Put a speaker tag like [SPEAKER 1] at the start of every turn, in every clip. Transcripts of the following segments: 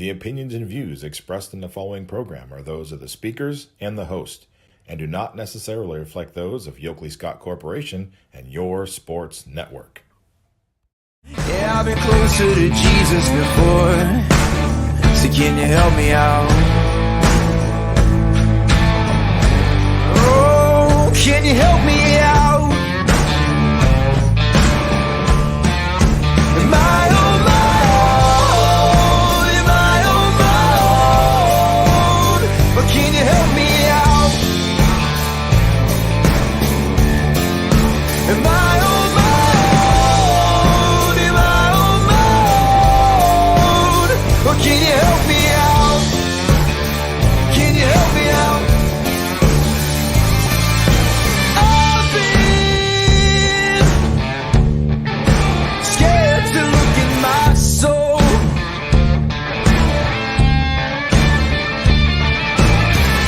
[SPEAKER 1] The opinions and views expressed in the following program are those of the speakers and the host, and do not necessarily reflect those of Yoakley Scott Corporation and your sports network.
[SPEAKER 2] Yeah, I've been closer to Jesus before, so can you help me out? Oh, can you help me out? Am I on my own? Am I on my own? Or can you help me out? Am I on my own? Am I on my own? Or can you help me out? Can you help me out? I've been scared to look in my soul.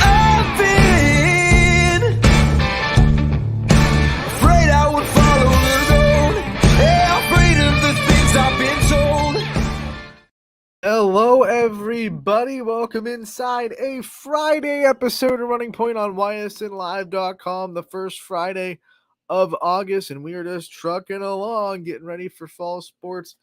[SPEAKER 2] I've been afraid I would follow the road. Yeah, afraid of the things I've been told.
[SPEAKER 3] Hello, everybody. Welcome inside a Friday episode of Running Point on YSNLive.com, the first Friday of August, and we are just trucking along, getting ready for fall sports.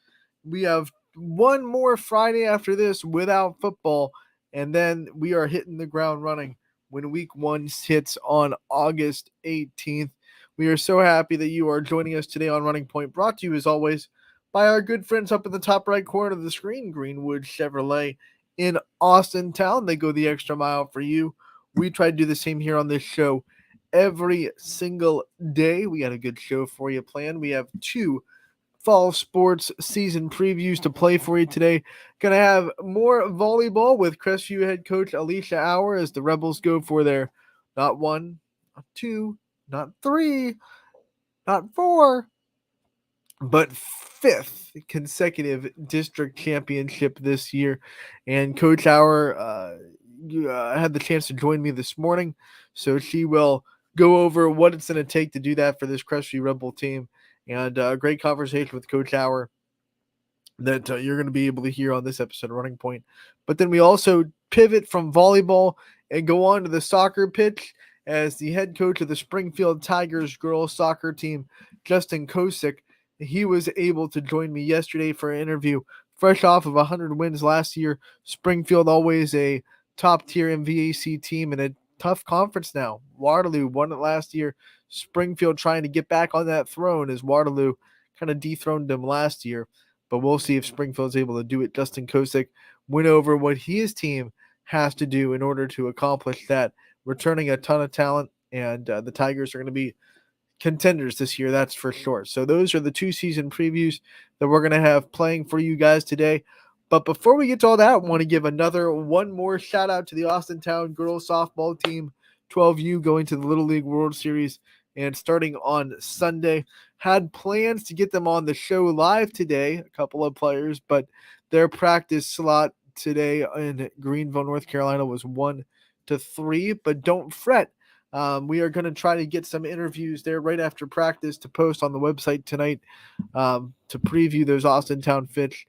[SPEAKER 3] We have one more Friday after this without football, and then we are hitting the ground running when week one hits on August 18th. We are so happy that you are joining us today on Running Point, brought to you as always by our good friends up in the top right corner of the screen, Greenwood Chevrolet in Austin Town. They go the extra mile for you. We try to do the same here on this show every single day. We got a good show for you planned. We have two fall sports season previews to play for you today. Gonna have more volleyball with Crestview head coach Alicia Auer as the Rebels go for their not one, not two, not three, not four, but fifth consecutive district championship this year. And Coach Auer had the chance to join me this morning, so she will go over what it's going to take to do that for this Crestview Rebel team. And a great conversation with Coach Auer that you're going to be able to hear on this episode of Running Point. But then we also pivot from volleyball and go on to the soccer pitch as the head coach of the Springfield Tigers girls soccer team, Justin Kosick, he was able to join me yesterday for an interview. Fresh off of 100 wins last year, Springfield always a top-tier MVAC team in a tough conference now. Waterloo won it last year. Springfield trying to get back on that throne as Waterloo kind of dethroned them last year. But we'll see if Springfield's able to do it. Justin Kosick went over what his team has to do in order to accomplish that, returning a ton of talent, and the Tigers are going to be contenders this year, that's for sure. So those are the two season previews that we're going to have playing for you guys today. But before we get to all that, I want to give one more shout out to the Austintown girls softball team, 12U, going to the Little League World Series and starting on Sunday. Had plans to get them on the show live today, a couple of players, but their practice slot today in Greenville, North Carolina was 1 to 3, but don't fret. We are going to try to get some interviews there right after practice to post on the website tonight to preview those Austintown Fitch.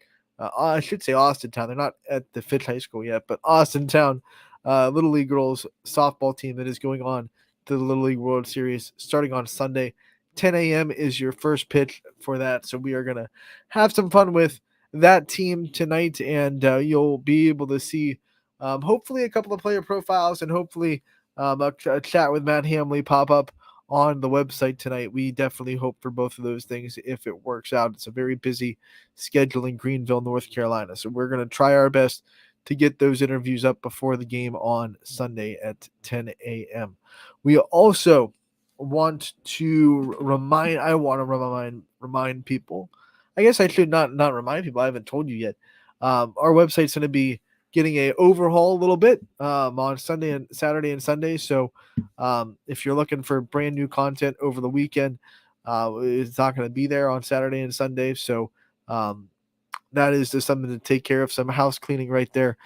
[SPEAKER 3] I should say Austintown. They're not at the Fitch High School yet, but Austintown Little League girls softball team that is going on to the Little League World Series starting on Sunday. 10 a.m. is your first pitch for that. So we are going to have some fun with that team tonight, and you'll be able to see hopefully a couple of player profiles and hopefully a chat with Matt Hamley pop up on the website tonight. We definitely hope for both of those things if it works out. It's a very busy schedule in Greenville, North Carolina. So we're going to try our best to get those interviews up before the game on Sunday at 10 a.m. We also want to remind people. I guess I should not remind people. I haven't told you yet. Our website's going to be getting a overhaul a little bit on Saturday and Sunday. So if you're looking for brand new content over the weekend, it's not going to be there on Saturday and Sunday. So that is just something to take care of, some house cleaning right there.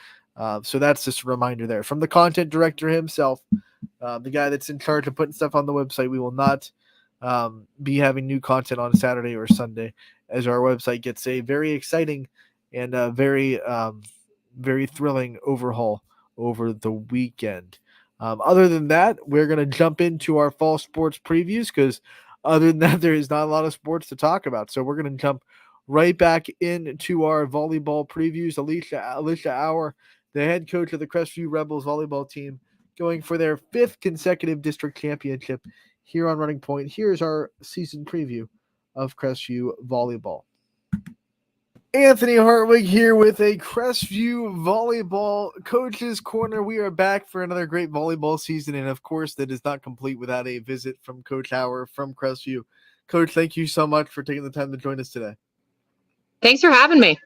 [SPEAKER 3] So that's just a reminder there from the content director himself, the guy that's in charge of putting stuff on the website. We will not be having new content on Saturday or Sunday, as our website gets a very exciting and very very thrilling overhaul over the weekend. Other than that, we're going to jump into our fall sports previews because other than that, there is not a lot of sports to talk about. So we're going to jump right back into our volleyball previews. Alicia Auer, the head coach of the Crestview Rebels volleyball team, going for their 5th consecutive district championship here on Running Point. Here's our season preview of Crestview volleyball. Anthony Hartwig here with a Crestview Volleyball Coach's Corner. We are back for another great volleyball season, and of course, that is not complete without a visit from Coach Auer from Crestview. Coach, thank you so much for taking the time to join us today.
[SPEAKER 4] Thanks for having me.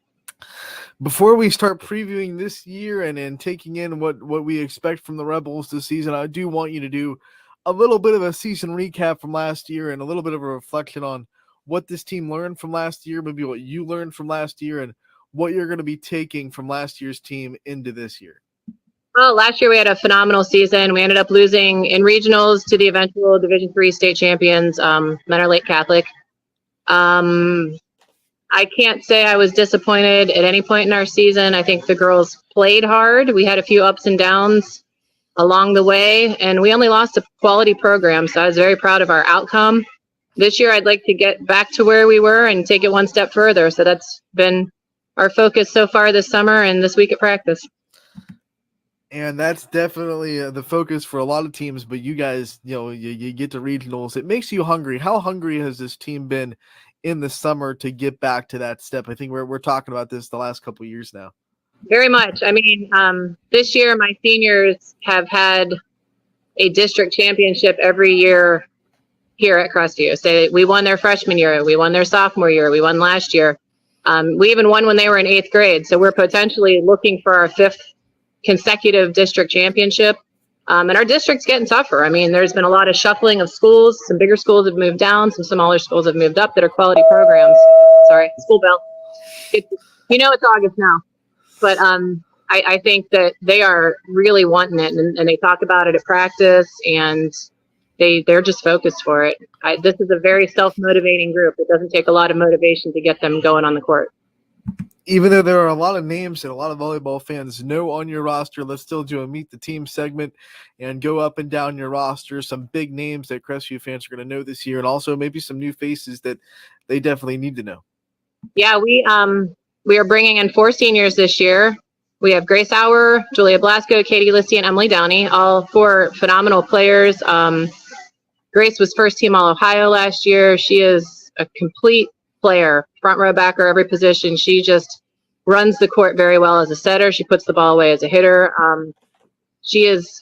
[SPEAKER 3] Before we start previewing this year and taking in what we expect from the Rebels this season, I do want you to do a little bit of a season recap from last year and a little bit of a reflection on what this team learned from last year, maybe what you learned from last year, and what you're going to be taking from last year's team into this year.
[SPEAKER 4] Well, last year we had a phenomenal season. We ended up losing in regionals to the eventual Division III state champions, Menor Lake Catholic. I can't say I was disappointed at any point in our season. I think the girls played hard. We had a few ups and downs along the way, and we only lost a quality program, so I was very proud of our outcome. This year, I'd like to get back to where we were and take it one step further. So that's been our focus so far this summer and this week at practice.
[SPEAKER 3] And that's definitely the focus for a lot of teams. But you guys, you get to regionals. It makes you hungry. How hungry has this team been in the summer to get back to that step? I think we're talking about this the last couple of years now.
[SPEAKER 4] Very much. I mean, this year, my seniors have had a district championship every year here at Crestview. So we won their freshman year, we won their sophomore year, we won last year. We even won when they were in 8th grade. So we're potentially looking for our 5th consecutive district championship. And our district's getting tougher. I mean, there's been a lot of shuffling of schools. Some bigger schools have moved down, some smaller schools have moved up that are quality programs. Sorry, school bell. It's August now. But I think that they are really wanting it, and they talk about it at practice, and they're just focused for it. This is a very self-motivating group. It doesn't take a lot of motivation to get them going on the court.
[SPEAKER 3] Even though there are a lot of names that a lot of volleyball fans know on your roster, let's still do a Meet the Team segment and go up and down your roster. Some big names that Crestview fans are going to know this year, and also maybe some new faces that they definitely need to know.
[SPEAKER 4] Yeah, we are bringing in 4 seniors this year. We have Grace Auer, Julia Blasco, Katie Lissy, and Emily Downey, all 4 phenomenal players. Grace was first team All-Ohio last year. She is a complete player, front row, back row, every position. She just runs the court very well as a setter. She puts the ball away as a hitter. She is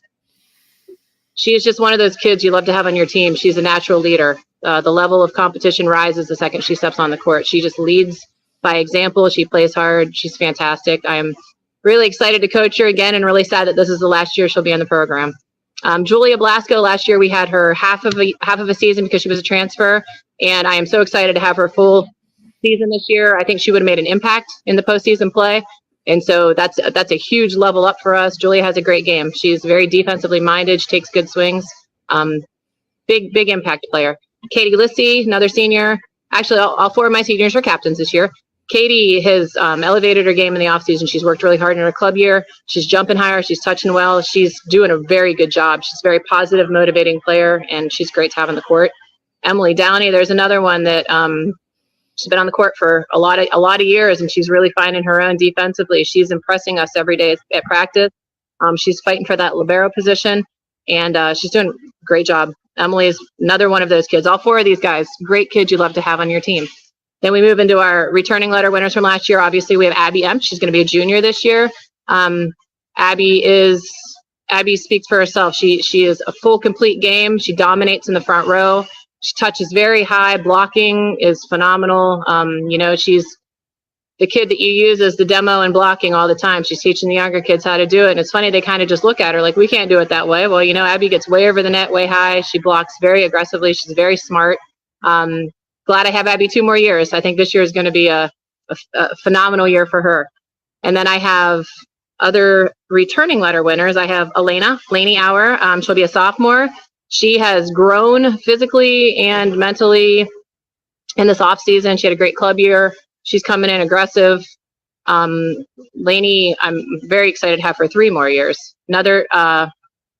[SPEAKER 4] just one of those kids you love to have on your team. She's a natural leader. The level of competition rises the second she steps on the court. She just leads by example. She plays hard. She's fantastic. I'm really excited to coach her again, and really sad that this is the last year she'll be in the program. Julia Blasco, last year we had her half of a season because she was a transfer, and I am so excited to have her full season this year. I think she would have made an impact in the postseason play, and so that's a huge level up for us. Julia has a great game. She's very defensively minded. She takes good swings. Big impact player. Katie Lissy, another senior. Actually, all 4 of my seniors are captains this year. Katie has elevated her game in the offseason. She's worked really hard in her club year. She's jumping higher. She's touching well. She's doing a very good job. She's a very positive, motivating player, and she's great to have on the court. Emily Downey, there's another one that she's been on the court for a lot of years, and she's really finding her own defensively. She's impressing us every day at practice. She's fighting for that libero position, and she's doing a great job. Emily is another one of those kids. All 4 of these guys, great kids you love to have on your team. Then we move into our returning letter winners from last year. Obviously, we have Abby M. She's going to be a junior this year. Abby speaks for herself. She is a full, complete game. She dominates in the front row. She touches very high. Blocking is phenomenal. She's the kid that you use as the demo and blocking all the time. She's teaching the younger kids how to do it. And it's funny, they kind of just look at her like, we can't do it that way. Well, Abby gets way over the net, way high. She blocks very aggressively. She's very smart. Glad I have Abby 2 more years. I think this year is going to be a phenomenal year for her. And then I have other returning letter winners. I have Lainey Auer. She'll be a sophomore. She has grown physically and mentally in this off season. She had a great club year. She's coming in aggressive. Lainey, I'm very excited to have for 3 more years. Another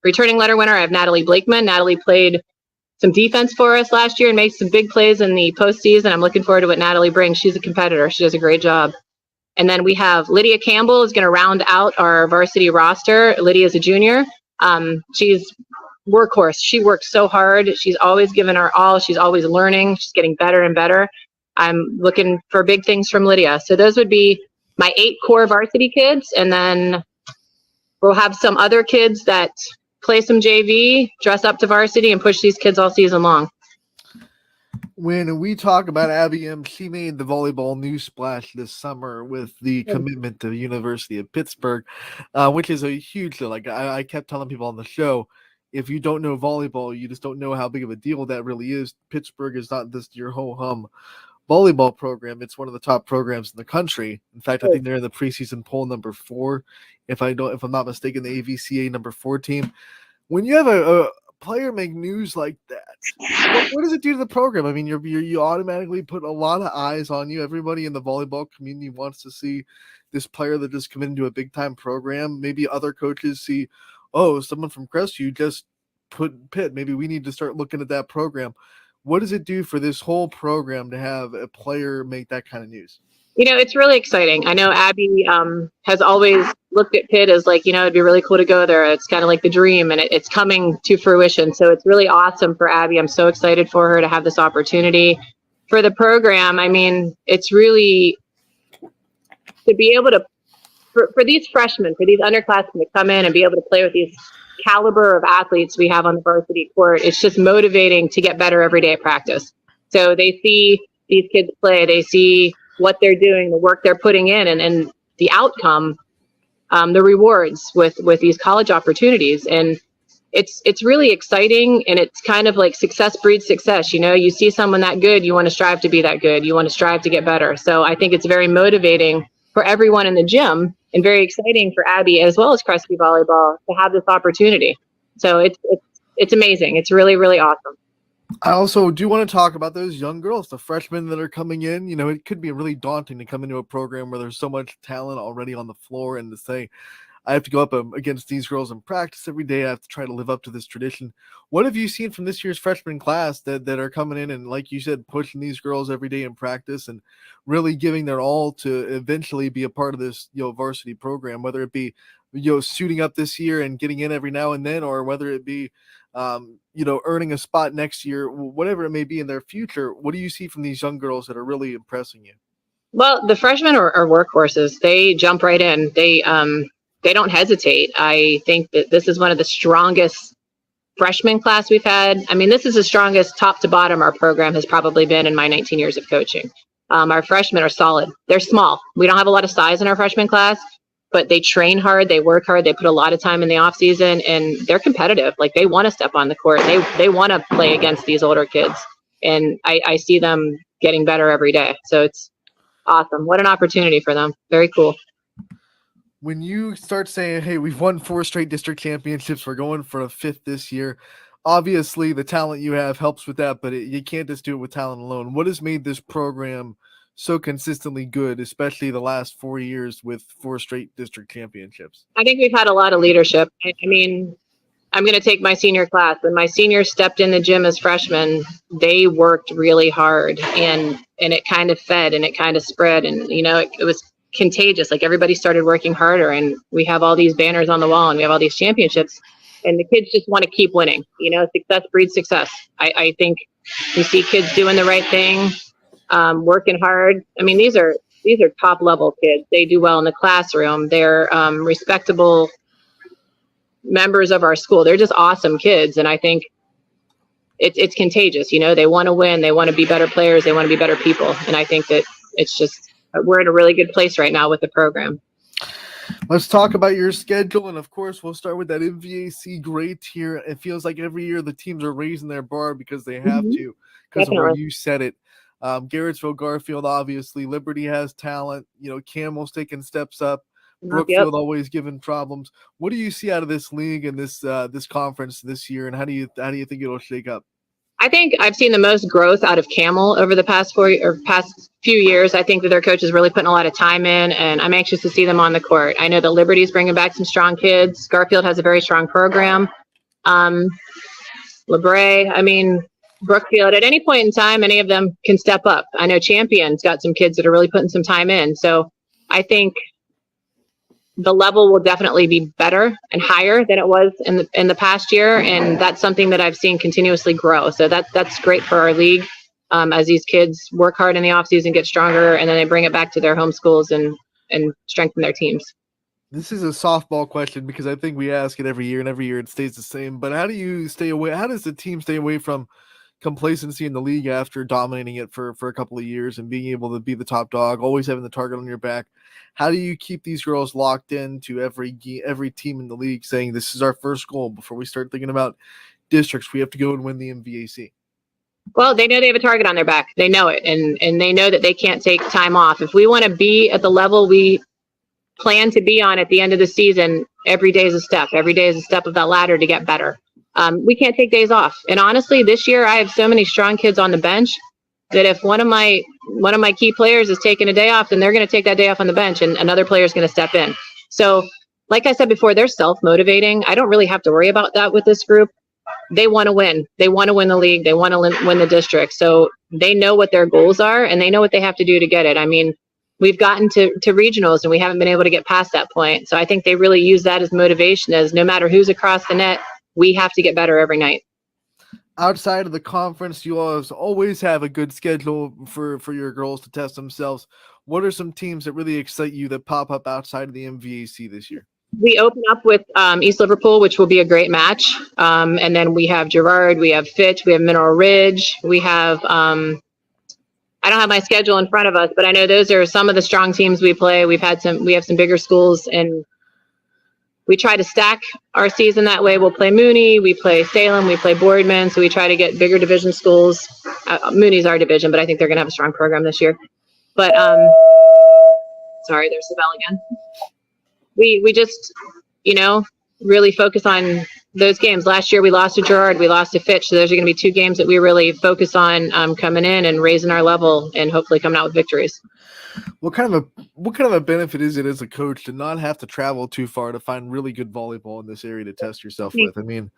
[SPEAKER 4] returning letter winner, I have Natalie Blakeman. Natalie played some defense for us last year and made some big plays in the postseason. I'm looking forward to what Natalie brings. She's a competitor. She does a great job. And then we have Lydia Campbell is going to round out our varsity roster. Lydia is a junior. She's workhorse. She works so hard. She's always given her all. She's always learning. She's getting better and better. I'm looking for big things from Lydia. So those would be my 8 core varsity kids. And then we'll have some other kids that play some JV, dress up to varsity, and push these kids all season long.
[SPEAKER 3] When we talk about Abby M, she made the volleyball news splash this summer with the commitment to the University of Pittsburgh, which is a huge, like I kept telling people on the show, if you don't know volleyball, you just don't know how big of a deal that really is. Pittsburgh is not just your ho-hum volleyball program. It's one of the top programs in the country. In fact, I think they're in the preseason poll number 4. If I'm not mistaken, the AVCA number 4 team. When you have a player make news like that, what does it do to the program? I mean, you automatically put a lot of eyes on you. Everybody in the volleyball community wants to see this player that just committed to a big time program. Maybe other coaches see, oh, someone from Crestview just put Pitt. Maybe we need to start looking at that program. What does it do for this whole program to have a player make that kind of news?
[SPEAKER 4] It's really exciting. I know Abby has always looked at Pitt as like, it'd be really cool to go there. It's kind of like the dream, and it's coming to fruition. So it's really awesome for Abby. I'm so excited for her to have this opportunity. For the program, I mean, it's really to be able to, for these freshmen, for these underclassmen to come in and be able to play with these caliber of athletes we have on the varsity court. It's just motivating to get better every day at practice. So they see these kids play, they see what they're doing, the work they're putting in, and the outcome, the rewards with these college opportunities. And it's really exciting, and it's kind of like success breeds success. You see someone that good, you want to strive to be that good. You want to strive to get better. So I think it's very motivating for everyone in the gym, and very exciting for Abby as well as Crestview Volleyball to have this opportunity. So it's amazing. It's really, really awesome.
[SPEAKER 3] I also do want to talk about those young girls, the freshmen that are coming in. It could be really daunting to come into a program where there's so much talent already on the floor, and to say, I have to go up against these girls in practice every day. I have to try to live up to this tradition. What have you seen from this year's freshman class that are coming in and, like you said, pushing these girls every day in practice and really giving their all to eventually be a part of this, varsity program, whether it be, suiting up this year and getting in every now and then, or whether it be, earning a spot next year, whatever it may be in their future. What do you see from these young girls that are really impressing you?
[SPEAKER 4] Well, the freshmen are workhorses. They jump right in. They don't hesitate. I think that this is one of the strongest freshman class we've had. I mean, this is the strongest top to bottom our program has probably been in my 19 years of coaching. Our freshmen are solid. They're small. We don't have a lot of size in our freshman class, but they train hard. They work hard. They put a lot of time in the off season, and they're competitive. Like, they want to step on the court. They want to play against these older kids. And I see them getting better every day. So it's awesome. What an opportunity for them. Very cool.
[SPEAKER 3] When you start saying, hey, we've won 4 straight district championships, we're going for a 5th this year, obviously the talent you have helps with that, but you can't just do it with talent alone. What has made this program so consistently good, especially the last 4 years with 4 straight district championships?
[SPEAKER 4] I think we've had a lot of leadership. I mean, I'm going to take my senior class. When my seniors stepped in the gym as freshmen, they worked really hard, and it kind of fed and it kind of spread, and it was contagious. Like, everybody started working harder, and we have all these banners on the wall, and we have all these championships, and the kids just want to keep winning. Success breeds success. I think you see kids doing the right thing, working hard. I mean, these are top level kids. They do well in the classroom. They're respectable members of our school. They're just awesome kids, and I think it's contagious. They want to win. They want to be better players. They want to be better people, and I think that it's just, we're in a really good place right now with the program.
[SPEAKER 3] Let's talk about your schedule, and of course, we'll start with that MVAC great here. It feels like every year the teams are raising their bar because they have to, because of where you said it. Garrettsville, Garfield, obviously. Liberty has talent. Camel's taking steps up. Brookfield always giving problems. What do you see out of this league and this conference this year, and how do you think it'll shake up?
[SPEAKER 4] I think I've seen the most growth out of Camel over the past few years. I think that their coach is really putting a lot of time in, and I'm anxious to see them on the court. I know that Liberty's bringing back some strong kids. Garfield has a very strong program. LeBray, I mean, Brookfield, at any point in time, any of them can step up. I know Champion's got some kids that are really putting some time in. So I think the level will definitely be better and higher than it was in the past year, and that's something that I've seen continuously grow. So that's great for our league as these kids work hard in the offseason, get stronger, and then they bring it back to their home schools and strengthen their teams.
[SPEAKER 3] This is a softball question because I think we ask it every year, and every year it stays the same. But how do you stay away? How does the team stay away from complacency in the league after dominating it for a couple of years and being able to be the top dog, always having the target on your back? How do you keep these girls locked into every team in the league saying this is our first goal before we start thinking about districts? We have to go and win the MVAC.
[SPEAKER 4] Well, they know they have a target on their back. They know it, and they know that they can't take time off. If we want to be at the level we plan to be on at the end of the season, every day is a step. Every day is a step of that ladder to get better. We can't take days off. And honestly, this year I have so many strong kids on the bench that if one of my key players is taking a day off, then they're going to take that day off on the bench, and another player is going to step in. So, like I said before, they're self-motivating. I don't really have to worry about that with this group. They want to win. They want to win the league. They want to win the district. So they know what their goals are, and they know what they have to do to get it. I mean, we've gotten to regionals, and we haven't been able to get past that point. So I think they really use that as motivation, as no matter who's across the net, we have to get better every night.
[SPEAKER 3] Outside of the conference, you always have a good schedule for your girls to test themselves. What are some teams that really excite you that pop up outside of the MVAC this year?
[SPEAKER 4] We open up with East Liverpool, which will be a great match. And then we have Girard, we have Fitch, we have Mineral Ridge. We have, I don't have my schedule in front of us, but I know those are some of the strong teams we play. We have some bigger schools, and we try to stack our season that way. We'll play Mooney, we play Salem, we play Boardman. So we try to get bigger division schools. Mooney's our division, but I think they're going to have a strong program this year. But sorry, there's the bell again. We just, really focus on those games. Last year we lost to Girard, we lost to Fitch. So those are going to be two games that we really focus on coming in and raising our level and hopefully coming out with victories.
[SPEAKER 3] What kind of a benefit is it as a coach to not have to travel too far to find really good volleyball in this area to test yourself with? I mean,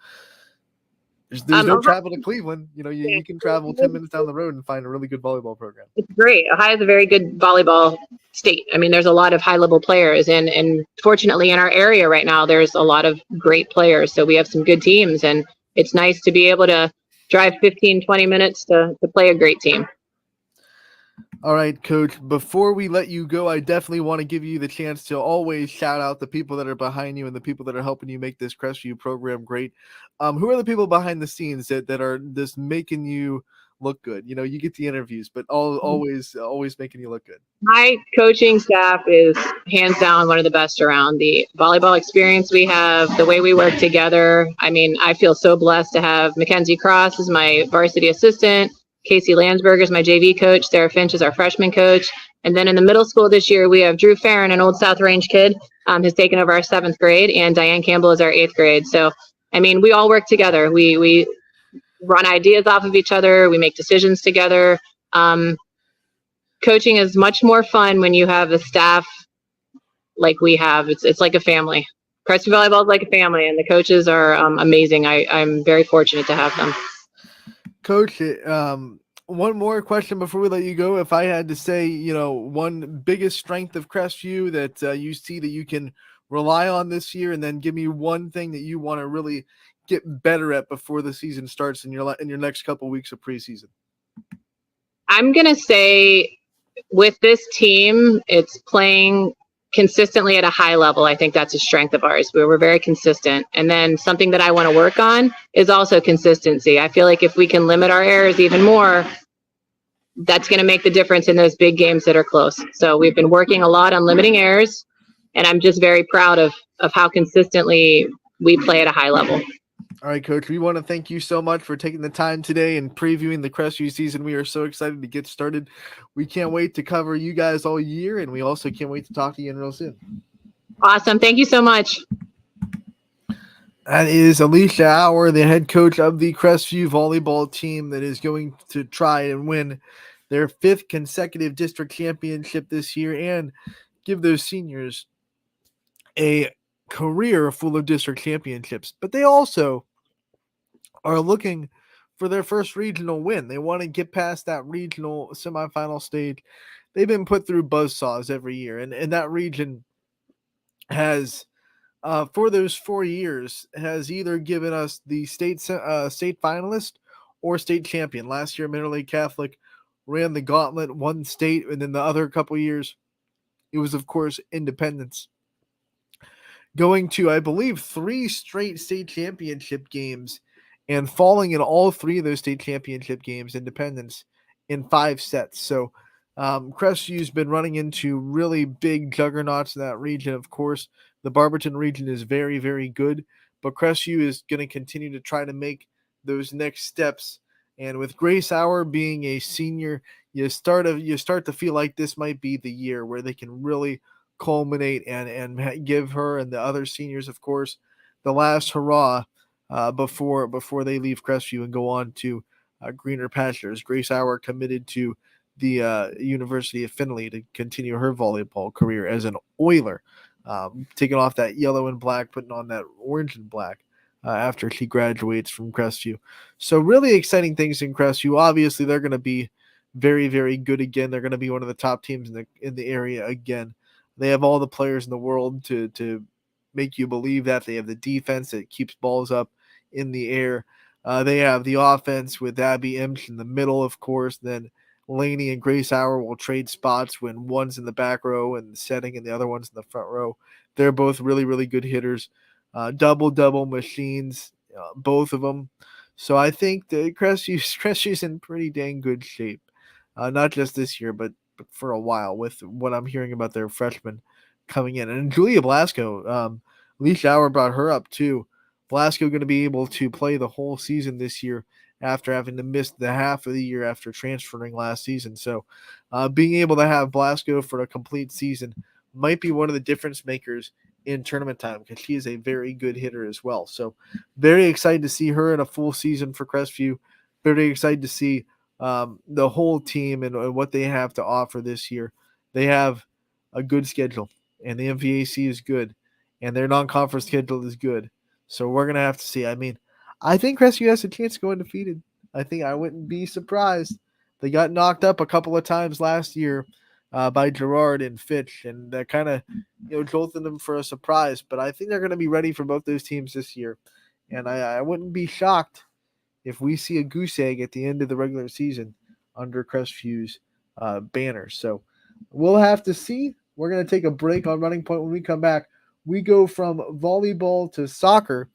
[SPEAKER 3] there's no travel to Cleveland. You can travel 10 minutes down the road and find a really good volleyball program.
[SPEAKER 4] It's great. Ohio is a very good volleyball state. I mean, there's a lot of high-level players, and fortunately in our area right now, there's a lot of great players. So we have some good teams, and it's nice to be able to drive 15, 20 minutes to play a great team.
[SPEAKER 3] All right, Coach, before we let you go, I definitely want to give you the chance to always shout out the people that are behind you and the people that are helping you make this Crestview program great. Who are the people behind the scenes that are just making you look good? You get the interviews, but always making you look good. My
[SPEAKER 4] coaching staff is hands down one of the best around. The volleyball experience we have, the way we work together. I mean, I feel so blessed to have Mackenzie Cross as my varsity assistant. Casey Landsberger is my JV coach. Sarah Finch is our freshman coach. And then in the middle school this year, we have Drew Farron, an old South Range kid, who's taken over our 7th grade, and Diane Campbell is our 8th grade. So, I mean, we all work together. We run ideas off of each other. We make decisions together. Coaching is much more fun when you have a staff like we have. It's like a family. Crestview Volleyball is like a family, and the coaches are amazing. I'm very fortunate to have them.
[SPEAKER 3] Coach, one more question before we let you go. If I had to say, one biggest strength of Crestview that you see that you can rely on this year, and then give me one thing that you want to really get better at before the season starts in your next couple weeks of preseason.
[SPEAKER 4] I'm going to say with this team, it's playing consistently at a high level. I think that's a strength of ours. We're very consistent. And then something that I want to work on is also consistency. I feel like if we can limit our errors even more, that's going to make the difference in those big games that are close. So we've been working a lot on limiting errors, and I'm just very proud of how consistently we play at a high level.
[SPEAKER 3] All right, Coach, we want to thank you so much for taking the time today and previewing the Crestview season. We are so excited to get started. We can't wait to cover you guys all year, and we also can't wait to talk to you real soon.
[SPEAKER 4] Awesome. Thank you so much.
[SPEAKER 3] That is Alicia Auer, the head coach of the Crestview volleyball team that is going to try and win their 5th consecutive district championship this year and give those seniors a career full of district championships. But they also are looking for their first regional win. They want to get past that regional semifinal stage. They've been put through buzzsaws every year, and that region has for those 4 years has either given us the state finalist or state champion. Last year, Mineral Lake Catholic ran the gauntlet, won state, and then the other couple years, it was, of course, Independence. Going to, I believe, 3 straight state championship games and falling in all 3 of those state championship games, Independence, in 5 sets. So Crestview's been running into really big juggernauts in that region. Of course, the Barberton region is very, very good, but Crestview is going to continue to try to make those next steps. And with Grace Auer being a senior, you start to feel like this might be the year where they can really culminate and give her and the other seniors, of course, the last hurrah before they leave Crestview and go on to greener pastures. Grace Auer committed to the University of Findlay to continue her volleyball career as an Oiler, taking off that yellow and black, putting on that orange and black after she graduates from Crestview. So really exciting things in Crestview. Obviously, they're going to be very, very good again. They're going to be one of the top teams in the area again. They have all the players in the world to make you believe that. They have the defense that keeps balls up in the air. They have the offense with Abby Imch in the middle, of course. Then Laney and Grace Auer will trade spots when one's in the back row and setting and the other one's in the front row. They're both really, really good hitters. Double machines, both of them. So I think the Crestview's in pretty dang good shape. Not just this year, but for a while with what I'm hearing about their freshmen coming in. And Julia Blasco, Alicia Auer brought her up too. Blasco going to be able to play the whole season this year after having to miss the half of the year after transferring last season. So being able to have Blasco for a complete season might be one of the difference makers in tournament time because she is a very good hitter as well. So very excited to see her in a full season for Crestview. Very excited to see the whole team and what they have to offer this year. They have a good schedule, and the MVAC is good, and their non-conference schedule is good. So we're going to have to see. I mean, I think Crestview has a chance to go undefeated. I think I wouldn't be surprised. They got knocked up a couple of times last year by Gerard and Fitch, and that kind of jolted them for a surprise. But I think they're going to be ready for both those teams this year, and I wouldn't be shocked if we see a goose egg at the end of the regular season under Crestview's banner. So we'll have to see. We're going to take a break on Running Point. When we come back, we go from volleyball to soccer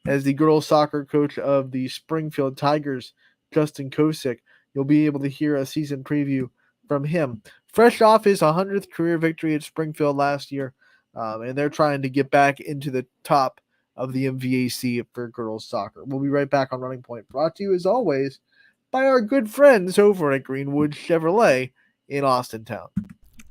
[SPEAKER 3] as the girls soccer coach of the Springfield Tigers, Justin Kosick. You'll be able to hear a season preview from him. Fresh off his 100th career victory at Springfield last year, and they're trying to get back into the top of the MVAC for girls soccer. We'll be right back on Running Point, brought to you as always by our good friends over at Greenwood Chevrolet in Austintown.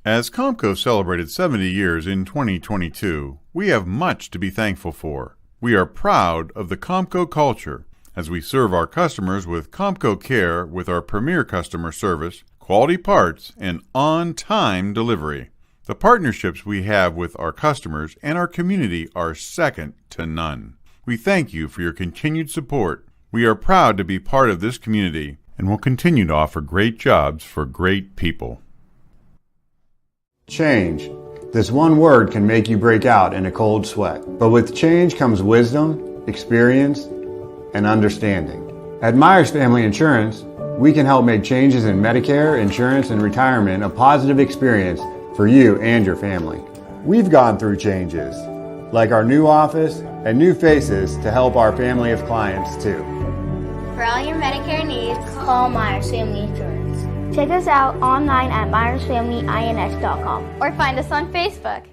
[SPEAKER 5] As Comco celebrated 70 years in 2022, we have much to be thankful for. We are proud of the Comco culture as we serve our customers with Comco Care with our premier customer service, quality parts, and on-time delivery. The partnerships we have with our customers and our community are second to none. We thank you for your continued support. We are proud to be part of this community and will continue to offer great jobs for great people.
[SPEAKER 6] Change. This one word can make you break out in a cold sweat. But with change comes wisdom, experience, and understanding. At Myers Family Insurance, we can help make changes in Medicare, insurance, and retirement a positive experience for you and your family. We've gone through changes, like our new office and new faces to help our family of clients too.
[SPEAKER 7] For all your Medicare needs, call Myers Family Insurance. Check us out online at myersfamilyins.com or find us on Facebook.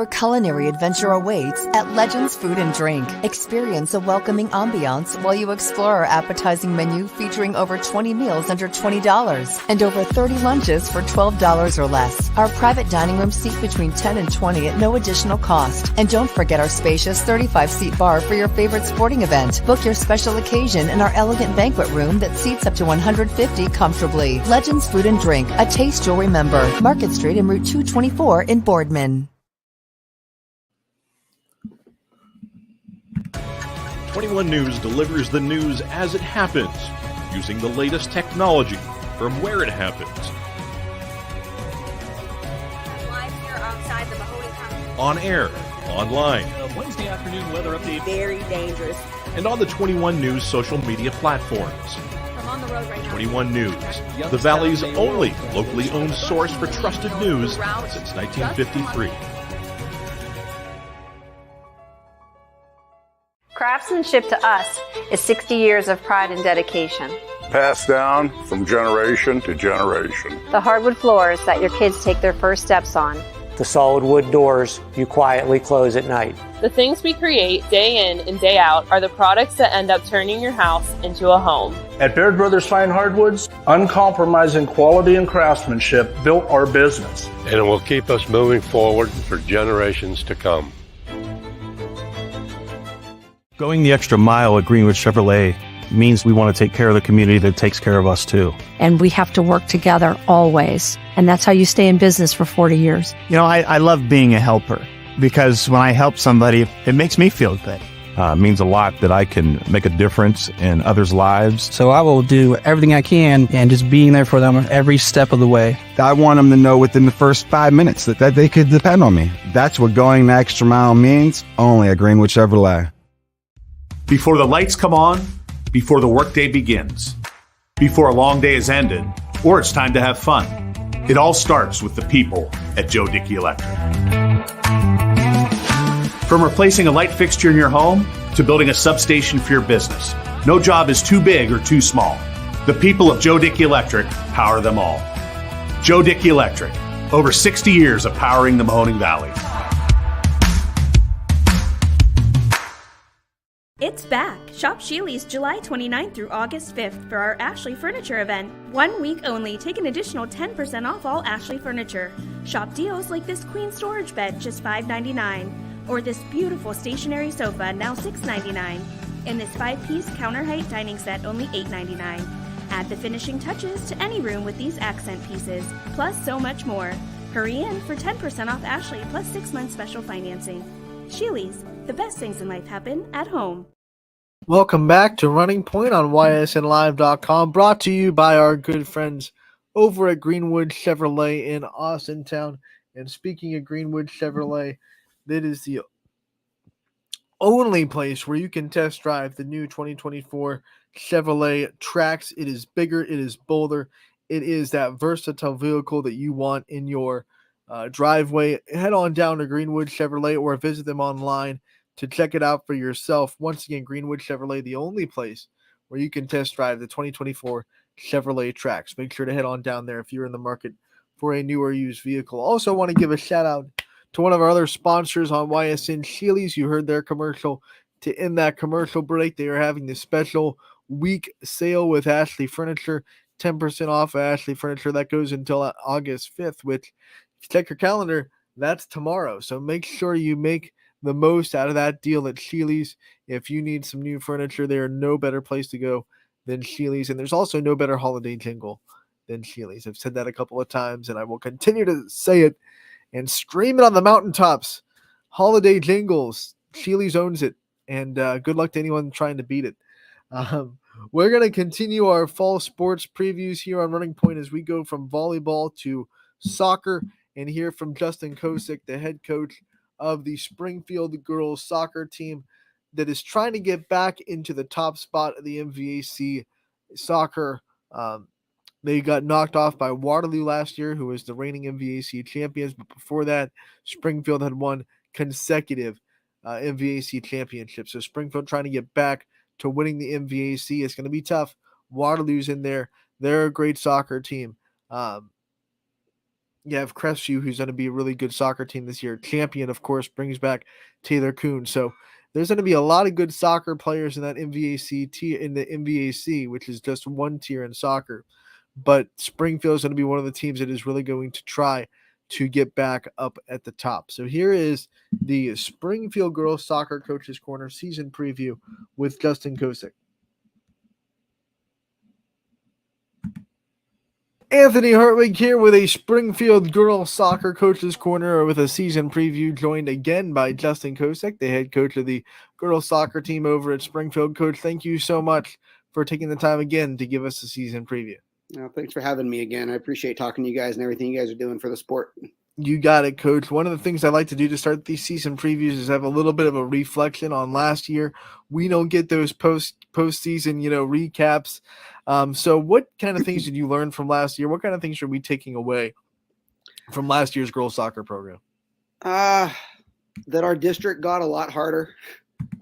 [SPEAKER 8] Your culinary adventure awaits at Legends Food and Drink. Experience a welcoming ambiance while you explore our appetizing menu featuring over 20 meals under $20 and over 30 lunches for $12 or less. Our private dining room seat between 10 and 20 at no additional cost. And don't forget our spacious 35-seat bar for your favorite sporting event. Book your special occasion in our elegant banquet room that seats up to 150 comfortably. Legends Food and Drink, a taste you'll remember. Market Street and Route 224 in Boardman.
[SPEAKER 9] 21 News delivers the news as it happens, using the latest technology from where it happens.
[SPEAKER 10] Live here outside the Mahoney County.
[SPEAKER 9] On air, online,
[SPEAKER 11] Wednesday afternoon weather update.
[SPEAKER 10] Very dangerous.
[SPEAKER 9] and on the 21 News social media platforms.
[SPEAKER 10] I'm on the road right now.
[SPEAKER 9] 21 News, the Valley's only locally owned source for trusted news since 1953.
[SPEAKER 12] Craftsmanship to us is 60 years of pride and dedication.
[SPEAKER 13] Passed down from generation to generation.
[SPEAKER 12] The hardwood floors that your kids take their first steps on.
[SPEAKER 14] The solid wood doors you quietly close at night.
[SPEAKER 15] The things we create day in and day out are the products that end up turning your house into a home.
[SPEAKER 16] At Baird Brothers Fine Hardwoods, uncompromising quality and craftsmanship built our business.
[SPEAKER 17] And it will keep us moving forward for generations to come.
[SPEAKER 18] Going the extra mile at Greenwood Chevrolet means we want to take care of the community that takes care of us too.
[SPEAKER 19] And we have to work together always. And that's how you stay in business for 40 years.
[SPEAKER 20] You know, I love being a helper because when I help somebody, it makes me feel good.
[SPEAKER 18] It means a lot that I can make a difference in others' lives.
[SPEAKER 21] So I will do everything I can and just being there for them every step of the way.
[SPEAKER 22] I want them to know within the first 5 minutes that they could depend on me. That's what going the extra mile means, only at Greenwood Chevrolet.
[SPEAKER 23] Before the lights come on, before the workday begins, before a long day is ended, or it's time to have fun, it all starts with the people at Joe Dickey Electric. From replacing a light fixture in your home to building a substation for your business, no job is too big or too small. The people of Joe Dickey Electric power them all. Joe Dickey Electric, over 60 years of powering the Mahoning Valley.
[SPEAKER 24] It's back! Shop Sheely's July 29th through August 5th for our Ashley Furniture event. 1 week only, take an additional 10% off all Ashley furniture. Shop deals like this queen storage bed, just $5.99. Or this beautiful stationary sofa, now $6.99. And this 5-piece counter height dining set, only $8.99. Add the finishing touches to any room with these accent pieces, plus so much more. Hurry in for 10% off Ashley plus 6 months special financing. Sheely's, the best things in life happen at home.
[SPEAKER 3] Welcome back to Running Point on ysnlive.com, brought to you by our good friends over at Greenwood Chevrolet in Austintown. And speaking of Greenwood Chevrolet, that is the only place where you can test drive the new 2024 Chevrolet Trax. It is bigger, it is bolder, it is that versatile vehicle that you want in your driveway. Head on down to Greenwood Chevrolet or visit them online to check it out for yourself. Once again, Greenwood Chevrolet, the only place where you can test drive the 2024 Chevrolet Trax. Make sure to head on down there if you're in the market for a new or used vehicle. Also want to give a shout out to one of our other sponsors on YSN, Sheely's. You heard their commercial. To end that commercial break, they are having the special week sale with Ashley Furniture, 10% off of Ashley Furniture. That goes until August 5th, which, if you check your calendar, that's tomorrow. So make sure you make the most out of that deal at Sheely's. If you need some new furniture, there are no better place to go than Sheely's. And there's also no better holiday jingle than Sheely's. I've said that a couple of times, and I will continue to say it and scream it on the mountaintops. Holiday jingles. Sheely's owns it. And good luck to anyone trying to beat it. We're going to continue our fall sports previews here on Running Point as we go from volleyball to soccer and hear from Justin Kosick, the head coach of the Springfield girls soccer team that is trying to get back into the top spot of the MVAC soccer. They got knocked off by Waterloo last year, who was the reigning MVAC champions. But before that, Springfield had won consecutive MVAC championships. So Springfield trying to get back to winning the MVAC. It's going to be tough. Waterloo's in there. They're a great soccer team. You have Crestview, who's going to be a really good soccer team this year. Champion, of course, brings back Taylor Kuhn. So there's going to be a lot of good soccer players in that in the MVAC, which is just one tier in soccer. But Springfield is going to be one of the teams that is really going to try to get back up at the top. So here is the Springfield Girls Soccer Coaches Corner season preview with Justin Kosick. Anthony Hartwig here with a Springfield Girls Soccer Coaches Corner with a season preview, joined again by Justin Kosick, the head coach of the girls soccer team over at Springfield. Coach, thank you so much for taking the time again to give us a season preview.
[SPEAKER 1] Thanks for having me again. I appreciate talking to you guys and everything you guys are doing for the sport.
[SPEAKER 3] You got it, Coach. One of the things I like to do to start these season previews is have a little bit of a reflection on last year. We don't get those postseason, recaps. So what kind of things did you learn from last year? What kind of things are we taking away from last year's girls soccer program?
[SPEAKER 1] That our district got a lot harder.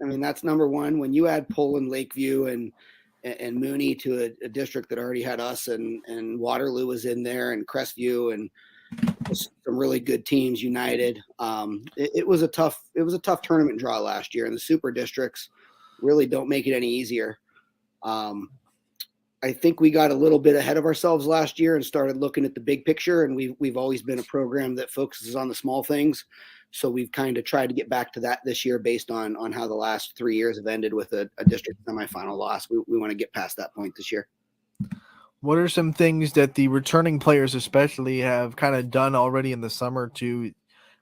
[SPEAKER 1] I mean, that's number one. When you add Poland, Lakeview, and Mooney to a district that already had us, and Waterloo was in there, and Crestview, and some really good teams, United. It was a tough tournament draw last year, and the super districts really don't make it any easier. I think we got a little bit ahead of ourselves last year and started looking at the big picture, and we've always been a program that focuses on the small things. So we've kind of tried to get back to that this year based on how the last 3 years have ended with a district semifinal loss. We want to get past that point this year.
[SPEAKER 3] What are some things that the returning players especially have kind of done already in the summer to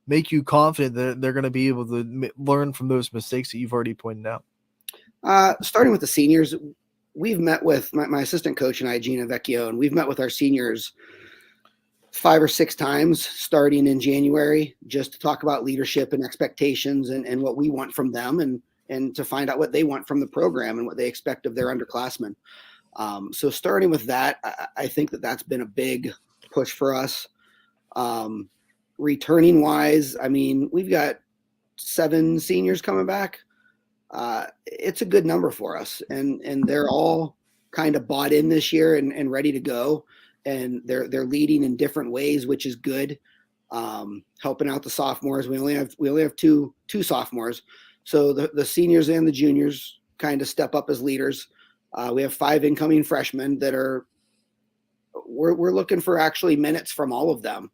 [SPEAKER 3] make you confident that they're going to be able to learn from those mistakes that you've already pointed out?
[SPEAKER 1] Starting with the seniors, we've met with my assistant coach and I, Gina Vecchio, and we've met with our seniors 5 or 6 times starting in January just to talk about leadership and expectations and what we want from them and to find out what they want from the program and what they expect of their underclassmen. So starting with that, I think that's been a big push for us. Returning wise, I mean, we've got 7 seniors coming back. It's a good number for us, and they're all kind of bought in this year and ready to go, and they're leading in different ways, which is good. Helping out the sophomores. We only have two sophomores, so the seniors and the juniors kind of step up as leaders. We have 5 incoming freshmen that we're looking for actually minutes from all of them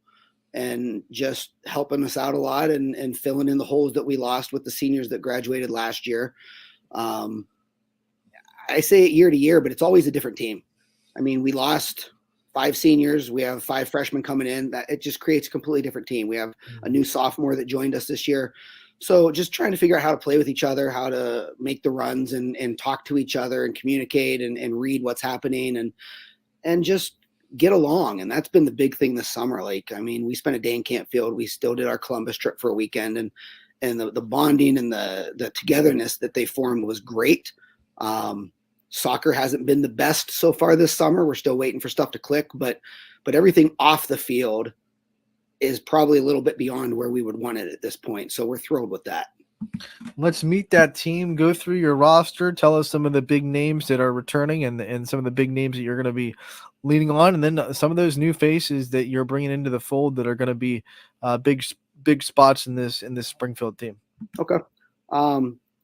[SPEAKER 1] and just helping us out a lot and filling in the holes that we lost with the seniors that graduated last year. I say it year to year, but it's always a different team. I mean, we lost 5 seniors. We have 5 freshmen coming in. That it just creates a completely different team. We have a new sophomore that joined us this year. So just trying to figure out how to play with each other, how to make the runs and talk to each other and communicate and read what's happening and just get along. And that's been the big thing this summer. Like, I mean, we spent a day in Camp Field. We still did our Columbus trip for a weekend, and the bonding and the togetherness that they formed was great. Soccer hasn't been the best so far this summer. We're still waiting for stuff to click, but everything off the field is probably a little bit beyond where we would want it at this point. So we're thrilled with that.
[SPEAKER 3] Let's meet that team. Go through your roster. Tell us some of the big names that are returning and some of the big names that you're going to be leaning on. And then some of those new faces that you're bringing into the fold that are going to be big spots in this Springfield team.
[SPEAKER 1] Okay.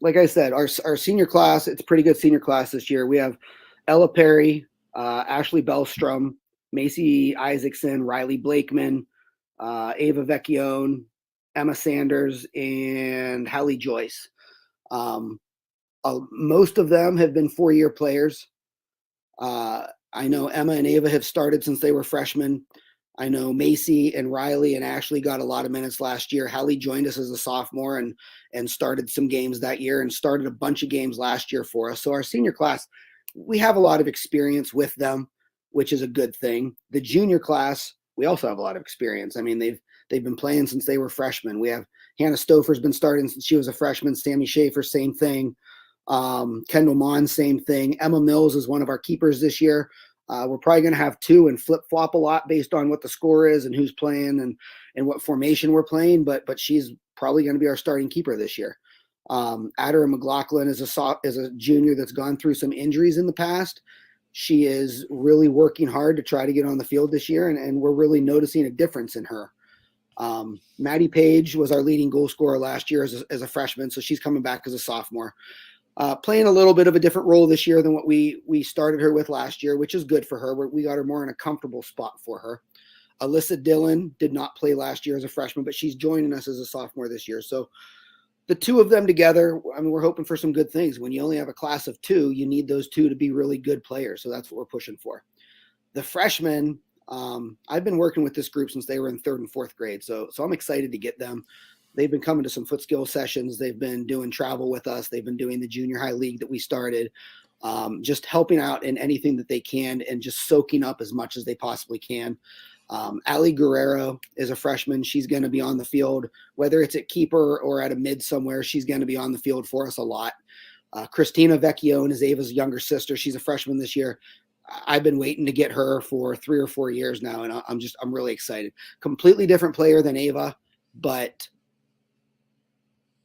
[SPEAKER 1] Like I said, our senior class, it's a pretty good senior class this year. We have Ella Perry, Ashley Bellstrom, Macy Isaacson, Riley Blakeman, Ava Vecchione, Emma Sanders, and Hallie Joyce. Most of them have been 4-year players. I know Emma and Ava have started since they were freshmen. I know Macy and Riley and Ashley got a lot of minutes last year. Hallie joined us as a sophomore and started some games that year and started a bunch of games last year for us. So our senior class, we have a lot of experience with them, which is a good thing. The junior class, we also have a lot of experience. I mean, they've been playing since they were freshmen. We have Hannah Stouffer's been starting since she was a freshman. Sammy Schaefer, same thing. Kendall Mon, same thing. Emma Mills is one of our keepers this year. We're probably going to have 2 and flip-flop a lot based on what the score is and who's playing and what formation we're playing, but she's probably going to be our starting keeper this year. Adara McLaughlin is a junior that's gone through some injuries in the past, She is really working hard to try to get on the field this year, and we're really noticing a difference in her. Maddie Page was our leading goal scorer last year as a freshman, so she's coming back as a sophomore. Playing a little bit of a different role this year than what we started her with last year, which is good for her. We got her more in a comfortable spot for her. Alyssa Dillon did not play last year as a freshman, but she's joining us as a sophomore this year. So the two of them together, I mean, we're hoping for some good things. When you only have a class of 2, you need those 2 to be really good players. So that's what we're pushing for. The freshmen, I've been working with this group since they were in 3rd and 4th grade. So I'm excited to get them. They've been coming to some foot skill sessions. They've been doing travel with us. They've been doing the junior high league that we started, just helping out in anything that they can and just soaking up as much as they possibly can. Ali Guerrero is a freshman. She's going to be on the field, whether it's at keeper or at a mid somewhere. She's going to be on the field for us a lot. Christina Vecchione is Ava's younger sister. She's a freshman this year. I've been waiting to get her for 3 or 4 years now, and I'm really excited. Completely different player than Ava, but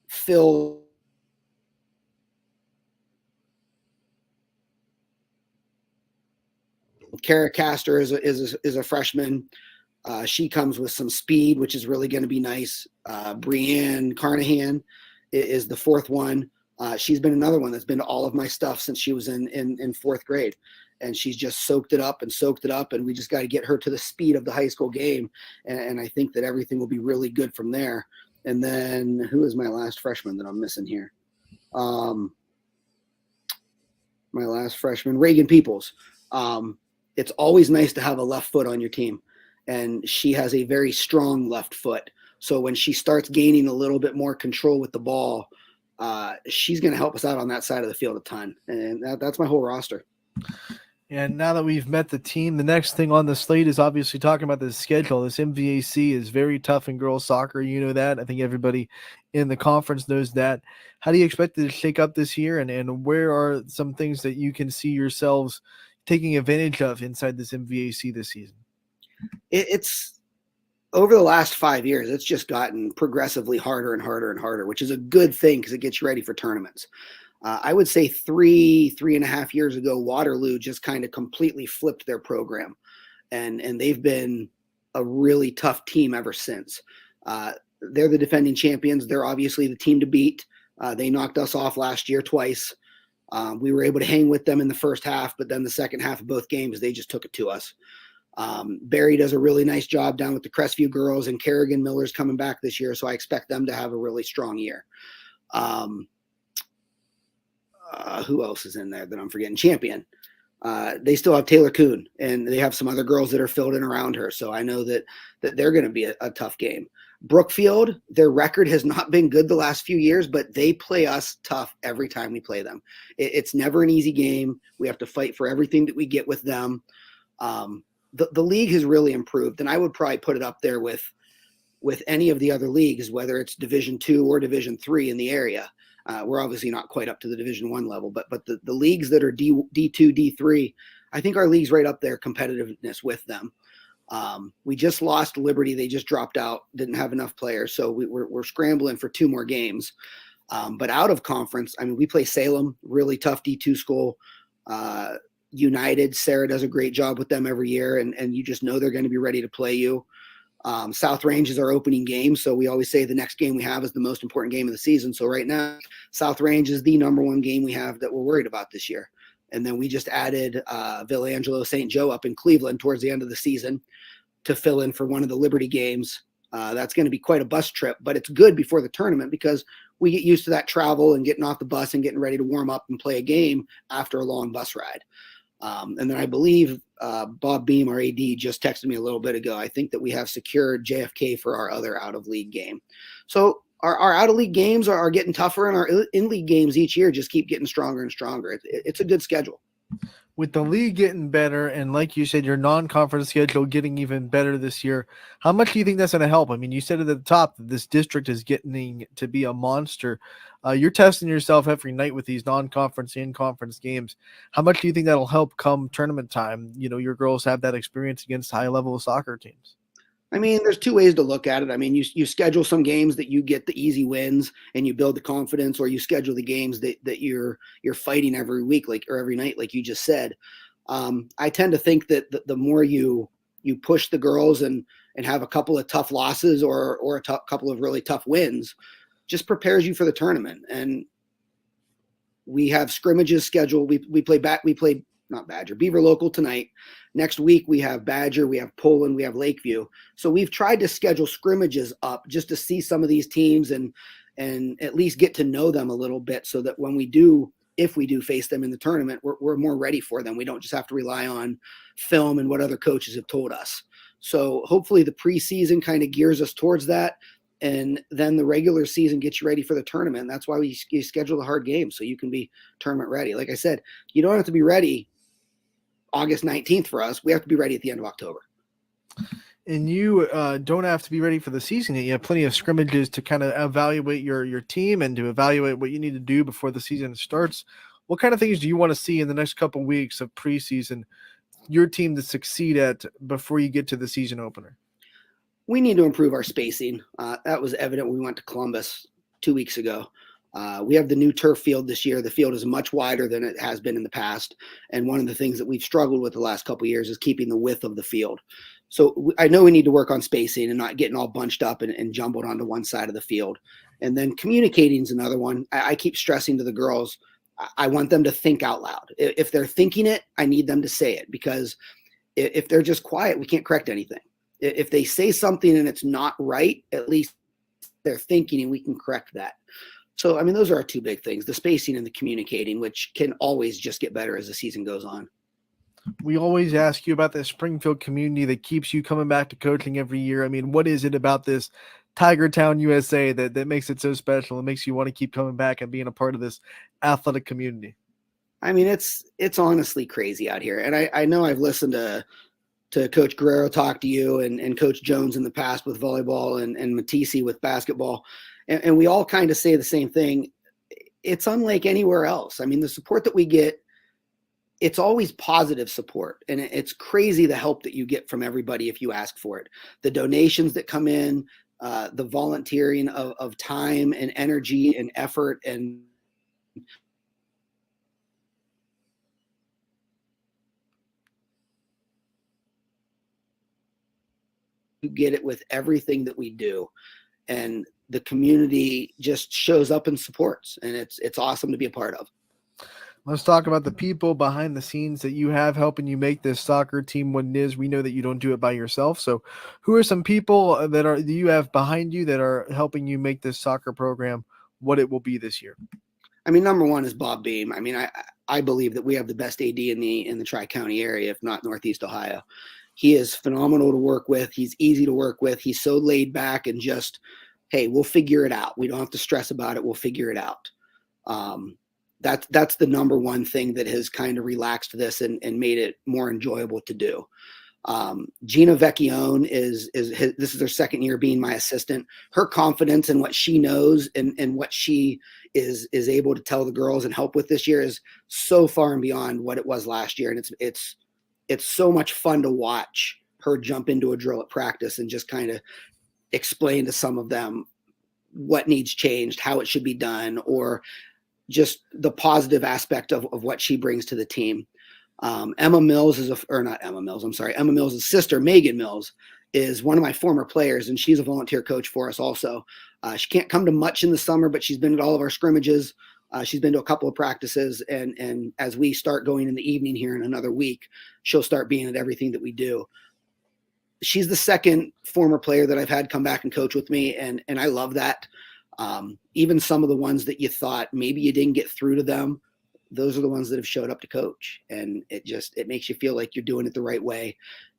[SPEAKER 1] Phil Kara Castor is a freshman. She comes with some speed, which is really going to be nice. Brianne Carnahan is the 4th one. She's been another one that's been to all of my stuff since she was in 4th grade. And she's just soaked it up. And we just got to get her to the speed of the high school game. And I think that everything will be really good from there. And then who is my last freshman that I'm missing here? My last freshman, Reagan Peoples. It's always nice to have a left foot on your team. And she has a very strong left foot. So when she starts gaining a little bit more control with the ball, she's going to help us out on that side of the field a ton. And that's my whole roster.
[SPEAKER 3] And now that we've met the team, the next thing on the slate is obviously talking about the schedule. This MVAC is very tough in girls soccer. You know that. I think everybody in the conference knows that. How do you expect it to shake up this year? And where are some things that you can see yourselves taking advantage of inside this MVAC this season?
[SPEAKER 1] It's over the last 5 years, it's just gotten progressively harder and harder and harder, which is a good thing because it gets you ready for tournaments. I would say 3.5 years ago, Waterloo just kind of completely flipped their program, and they've been a really tough team ever since. They're the defending champions. They're obviously the team to beat. They knocked us off last year twice. We were able to hang with them in the first half, but then the second half of both games, they just took it to us. Barry does a really nice job down with the Crestview girls, and Kerrigan Miller's coming back this year, so I expect them to have a really strong year. Who else is in there that I'm forgetting? Champion. They still have Taylor Kuhn, and they have some other girls that are filled in around her, so I know that they're going to be a tough game. Brookfield, their record has not been good the last few years, but they play us tough every time we play them. It's never an easy game. We have to fight for everything that we get with them. The league has really improved, and I would probably put it up there with any of the other leagues, whether it's Division II or Division III in the area. We're obviously not quite up to the Division I level, but the leagues that are D2, D3, I think our league's right up there competitiveness with them. We just lost Liberty. They just dropped out, didn't have enough players. So we're scrambling for 2 more games. But out of conference, I mean, we play Salem, really tough D2 school. United, Sarah does a great job with them every year, and you just know they're going to be ready to play you. South Range is our opening game, so we always say the next game we have is the most important game of the season. So right now, South Range is the number 1 game we have that we're worried about this year. And then we just added Villangelo St. Joe up in Cleveland towards the end of the season to fill in for one of the Liberty games. That's going to be quite a bus trip, but it's good before the tournament because we get used to that travel and getting off the bus and getting ready to warm up and play a game after a long bus ride. And then I believe Bob Beam, our AD, just texted me a little bit ago. I think that we have secured JFK for our other out-of-league game. So our out-of-league games are getting tougher, and our in-league games each year just keep getting stronger and stronger. It's a good schedule.
[SPEAKER 3] With the league getting better, and like you said, your non-conference schedule getting even better this year, how much do you think that's going to help? I mean, you said at the top that this district is getting to be a monster. You're testing yourself every night with these non-conference and conference games. How much do you think that'll help come tournament time? You know, your girls have that experience against high-level soccer teams.
[SPEAKER 1] I mean, there's 2 ways to look at it. I mean, you schedule some games that you get the easy wins and you build the confidence, or you schedule the games that you're fighting every week, or every night, like you just said. I tend to think that the more you push the girls and have a couple of tough losses or a couple of really tough wins, just prepares you for the tournament. And we have scrimmages scheduled. We played not Badger, Beaver Local tonight. Next week we have Badger, we have Poland, we have Lakeview. So we've tried to schedule scrimmages up just to see some of these teams and at least get to know them a little bit, so that when if we do face them in the tournament, we're more ready for them. We don't just have to rely on film and what other coaches have told us. So hopefully the preseason kind of gears us towards that. And then the regular season gets you ready for the tournament. And that's why you schedule the hard games, so you can be tournament ready. Like I said, you don't have to be ready August 19th for us. We have to be ready at the end of October.
[SPEAKER 3] And you don't have to be ready for the season yet. You have plenty of scrimmages to kind of evaluate your team and to evaluate what you need to do before the season starts. What kind of things do you want to see in the next couple of weeks of preseason, your team to succeed at before you get to the season opener?
[SPEAKER 1] We need to improve our spacing. That was evident when we went to Columbus 2 weeks ago. We have the new turf field this year. The field is much wider than it has been in the past. And one of the things that we've struggled with the last couple of years is keeping the width of the field. So I know we need to work on spacing and not getting all bunched up and jumbled onto one side of the field. And then communicating is another one. I keep stressing to the girls, I want them to think out loud. If they're thinking it, I need them to say it, because if they're just quiet, we can't correct anything. If they say something and it's not right, at least they're thinking and we can correct that. So, I mean, those are our two big things, the spacing and the communicating, which can always just get better as the season goes on.
[SPEAKER 3] We always ask you about the Springfield community that keeps you coming back to coaching every year. I mean, what is it about this Tiger Town, USA that makes it so special and makes you want to keep coming back and being a part of this athletic community?
[SPEAKER 1] I mean, it's honestly crazy out here. And I know I've listened to Coach Guerrero talk to you and Coach Jones in the past with volleyball and Matisse with basketball. And we all kind of say the same thing. It's unlike anywhere else. I mean, the support that we get, it's always positive support. And it's crazy the help that you get from everybody if you ask for it. The donations that come in, the volunteering of time and energy and effort, and you get it with everything that we do. And the community just shows up and supports, and it's awesome to be a part of.
[SPEAKER 3] Let's talk about the people behind the scenes that you have helping you make this soccer team what it is. We know that you don't do it by yourself. So who are some people that you have behind you that are helping you make this soccer program what it will be this year?
[SPEAKER 1] I mean, number one is Bob Beam. I mean, I believe that we have the best AD in the Tri-County area, if not Northeast Ohio. He is phenomenal to work with. He's easy to work with. He's so laid back and just, hey, we'll figure it out. We don't have to stress about it. We'll figure it out. That's the number one thing that has kind of relaxed this and made it more enjoyable to do. Gina Vecchione this is her second year being my assistant. Her confidence in what she knows and what she is able to tell the girls and help with this year is so far and beyond what it was last year. And it's so much fun to watch her jump into a drill at practice and just kind of explain to some of them what needs changed, how it should be done, or just the positive aspect of what she brings to the team. Emma Mills Emma Mills' sister, Megan Mills, is one of my former players, and she's a volunteer coach for us also. She can't come to much in the summer, but she's been at all of our scrimmages. She's been to a couple of practices, and as we start going in the evening here in another week, she'll start being at everything that we do. She's the second former player that I've had come back and coach with me, and I love that. Even some of the ones that you thought maybe you didn't get through to them, those are the ones that have showed up to coach, and it makes you feel like you're doing it the right way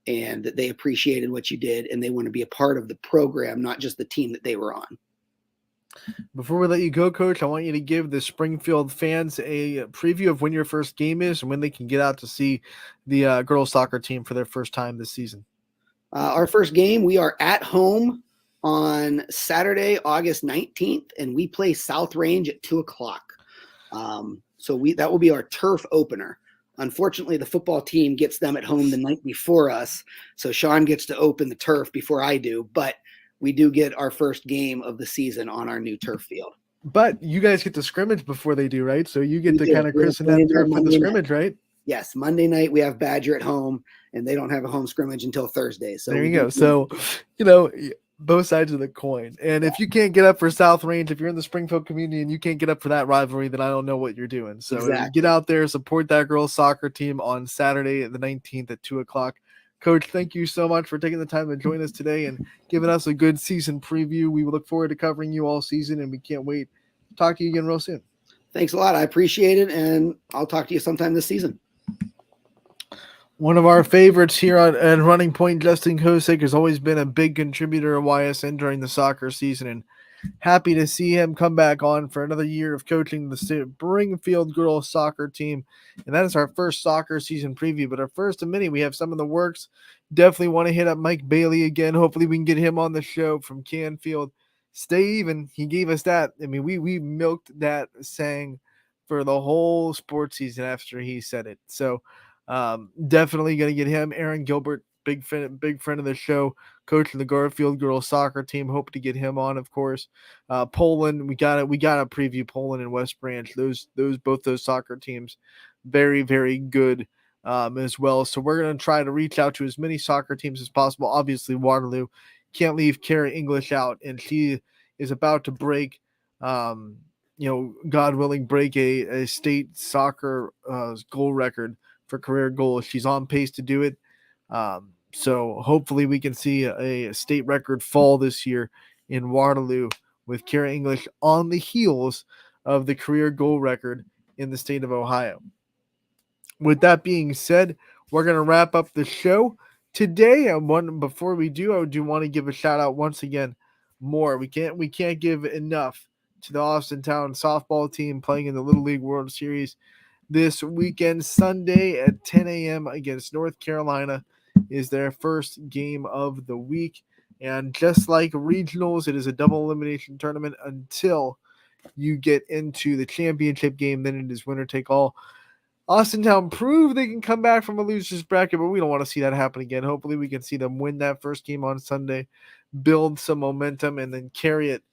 [SPEAKER 1] and that they appreciated what you did and they want to be a part of the program, not just the team that they were on.
[SPEAKER 3] Before we let you go, Coach, I want you to give the Springfield fans a preview of when your first game is and when they can get out to see the girls soccer team for their first time this season.
[SPEAKER 1] Our first game, we are at home on Saturday, August 19th, and we play South Range at 2:00. So that will be our turf opener. Unfortunately, the football team gets them at home the night before us, so Sean gets to open the turf before I do, but we do get our first game of the season on our new turf field.
[SPEAKER 3] But you guys get to scrimmage before they do, right? So you get to kind of christen that turf for the scrimmage, right?
[SPEAKER 1] yes, Monday night we have Badger at home, and they don't have a home scrimmage until Thursday. So
[SPEAKER 3] there you go. So, both sides of the coin. And if you can't get up for South Range, if you're in the Springfield community and you can't get up for that rivalry, then I don't know what you're doing. So
[SPEAKER 1] exactly.
[SPEAKER 3] Get out there, support that girls soccer team on Saturday the 19th at 2:00. Coach, thank you so much for taking the time to join us today and giving us a good season preview. We look forward to covering you all season, and we can't wait to talk to you again real soon.
[SPEAKER 1] Thanks a lot. I appreciate it, and I'll talk to you sometime this season.
[SPEAKER 3] One of our favorites here at Running Point, Justin Kosick, has always been a big contributor of YSN during the soccer season, and happy to see him come back on for another year of coaching the Springfield girls soccer team. And that is our first soccer season preview, but our first of many. We have some in the works. Definitely want to hit up Mike Bailey again. Hopefully we can get him on the show from Canfield. Stay even. He gave us that. I mean, we milked that saying for the whole sports season after he said it. So definitely going to get him. Aaron Gilbert, big friend of the show, coach of the Garfield girls soccer team. Hope to get him on, of course. Poland, we got to preview Poland and West Branch. Both those soccer teams, very, very good as well. So we're going to try to reach out to as many soccer teams as possible. Obviously, Waterloo, can't leave Kara English out, and she is about to break, God willing, break a state soccer goal record for career goals. She's on pace to do it. So hopefully we can see a state record fall this year in Waterloo with Kara English on the heels of the career goal record in the state of Ohio. With that being said, we're going to wrap up the show today. Before we do, I do want to give a shout out once again. We can't give enough to the Austintown softball team playing in the Little League World Series this weekend. Sunday at 10 a.m. against North Carolina is their first game of the week. And just like regionals, it is a double elimination tournament until you get into the championship game. Then it is winner take all. Austintown proved they can come back from a loser's bracket, but we don't want to see that happen again. Hopefully we can see them win that first game on Sunday, build some momentum, and then carry it.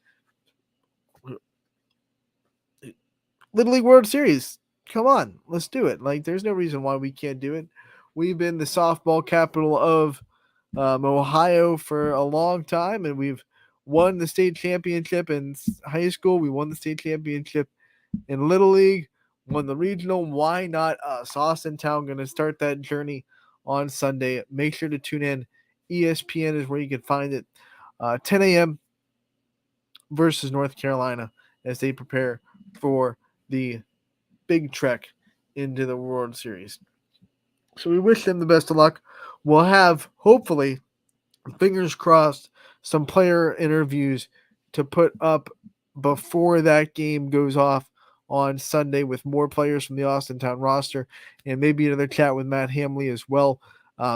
[SPEAKER 3] Little League World Series. Come on, let's do it. Like, there's no reason why we can't do it. We've been the softball capital of Ohio for a long time, and we've won the state championship in high school. We won the state championship in Little League, won the regional. Why not us? Austintown going to start that journey on Sunday. Make sure to tune in. ESPN is where you can find it. 10 a.m. versus North Carolina as they prepare for the big trek into the World Series. So we wish them the best of luck. We'll have, hopefully, fingers crossed, some player interviews to put up before that game goes off on Sunday with more players from the Austintown roster and maybe another chat with Matt Hamley as well.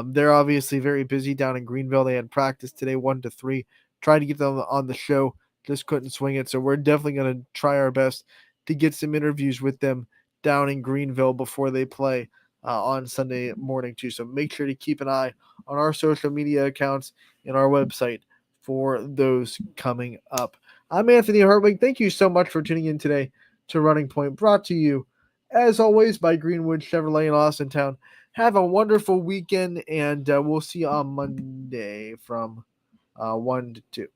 [SPEAKER 3] They're obviously very busy down in Greenville. They had practice today, 1 to 3. Tried to get them on the show, just couldn't swing it. So we're definitely going to try our best to get some interviews with them down in Greenville before they play on Sunday morning too. So make sure to keep an eye on our social media accounts and our website for those coming up. I'm Anthony Hartwig. Thank you so much for tuning in today to Running Point, brought to you, as always, by Greenwood Chevrolet in Austintown. Have a wonderful weekend, and we'll see you on Monday from 1 to 2.